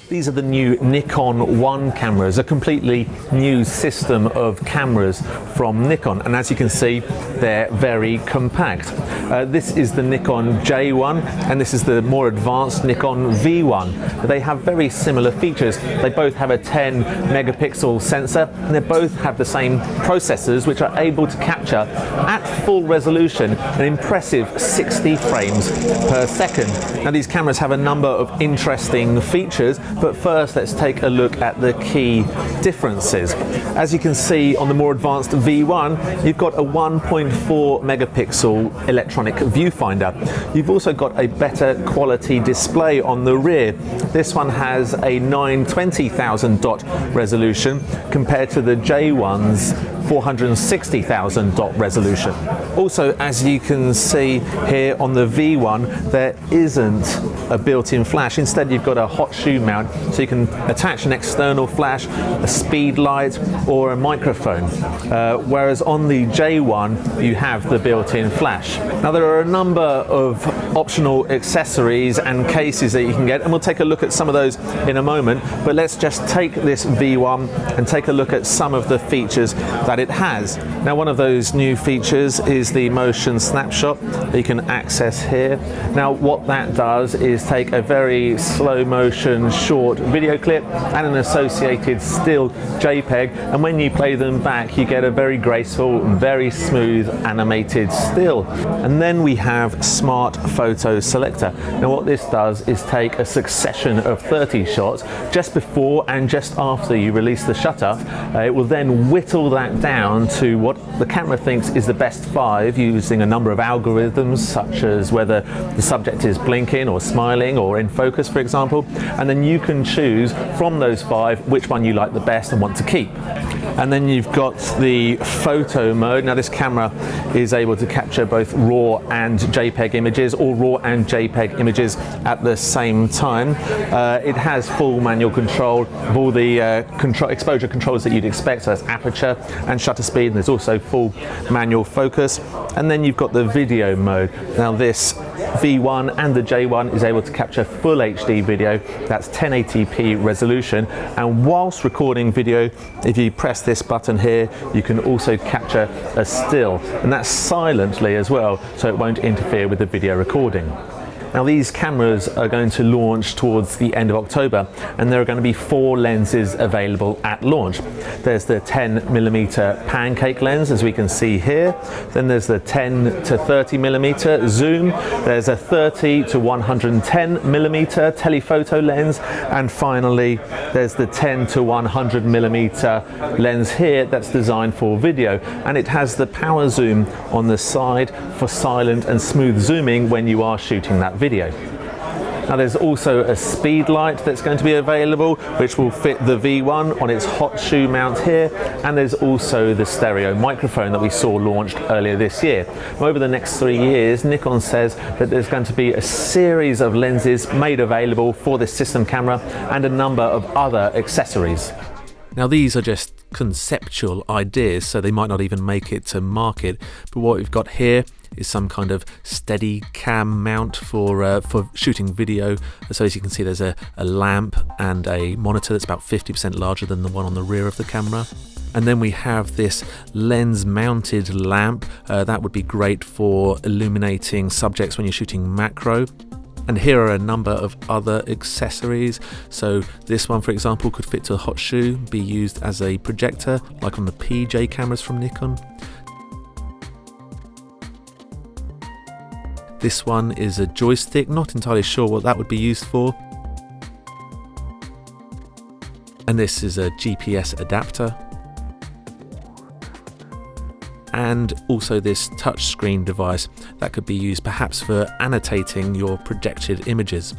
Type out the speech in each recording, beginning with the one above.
These are the new Nikon 1 cameras, a completely new system of cameras from Nikon, and as you can see, they're very compact. This is the Nikon J1 and this is the more advanced Nikon V1. They have very similar features. They both have a 10 megapixel sensor and they both have the same processors which are able to capture at full resolution an impressive 60 frames per second. Now these cameras have a number of interesting features, but first let's take a look at the key differences. As you can see on the more advanced V1, you've got a 1.4 megapixel electronic viewfinder. You've also got a better quality display on the rear. This one has a 920,000 dot resolution compared to the J1's 460,000 dot resolution. Also, as you can see here on the V1, there isn't a built-in flash. Instead, you've got a hot shoe mount, so you can attach an external flash, a speed light, or a microphone. Whereas on the J1, you have the built-in flash. Now, there are a number of optional accessories and cases that you can get, and we'll take a look at some of those in a moment. But let's just take this V1 and take a look at some of the features that it has. Now, one of those new features is the motion snapshot that you can access here. Now, what that does is take a very slow motion short video clip and an associated still JPEG, and when you play them back, you get a very graceful and very smooth animated still. And then we have Smart Photo Selector. Now, what this does is take a succession of 30 shots just before and just after you release the shutter. It will then whittle that down to what the camera thinks is the best 5 using a number of algorithms, such as whether the subject is blinking or smiling or in focus, for example, and then you can choose from those 5 which one you like the best and want to keep. And then you've got the photo mode. Now, this camera is able to capture both RAW and JPEG images, or RAW and JPEG images at the same time. It has full manual control of all the exposure controls that you'd expect, so that's aperture and shutter speed, and there's also full manual focus. And then you've got the video mode. Now, this V1 and the J1 is able to capture full HD video, that's 1080p resolution, and whilst recording video, if you press this button here, you can also capture a still, and that's silently as well, so it won't interfere with the video recording. Now, these cameras are going to launch towards the end of October, and there are going to be 4 lenses available at launch. There's the 10mm pancake lens, as we can see here. Then there's the 10 to 30mm zoom. There's a 30 to 110mm telephoto lens, and finally there's the 10 to 100mm lens here that's designed for video, and it has the power zoom on the side for silent and smooth zooming when you are shooting that video. Now, there's also a speed light that's going to be available, which will fit the V1 on its hot shoe mount here, and there's also the stereo microphone that we saw launched earlier this year. Over the next 3 years, Nikon says that there's going to be a series of lenses made available for this system camera and a number of other accessories. Now, these are just conceptual ideas, so they might not even make it to market, but what we've got here is some kind of steady cam mount for shooting video. So as you can see, there's a lamp and a monitor that's about 50% larger than the one on the rear of the camera. And then we have this lens mounted lamp that would be great for illuminating subjects when you're shooting macro. And here are a number of other accessories. So this one, for example, could fit to a hot shoe, be used as a projector, like on the PJ cameras from Nikon. This one is a joystick, not entirely sure what that would be used for. And this is a GPS adapter. And also this touchscreen device that could be used perhaps for annotating your projected images.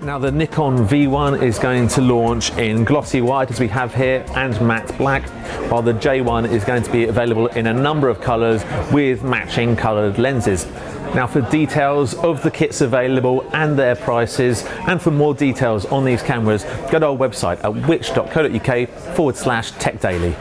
Now, the Nikon V1 is going to launch in glossy white, as we have here, and matte black, while the J1 is going to be available in a number of colours with matching coloured lenses. Now, for details of the kits available and their prices, and for more details on these cameras, go to our website at which.co.uk/techdaily.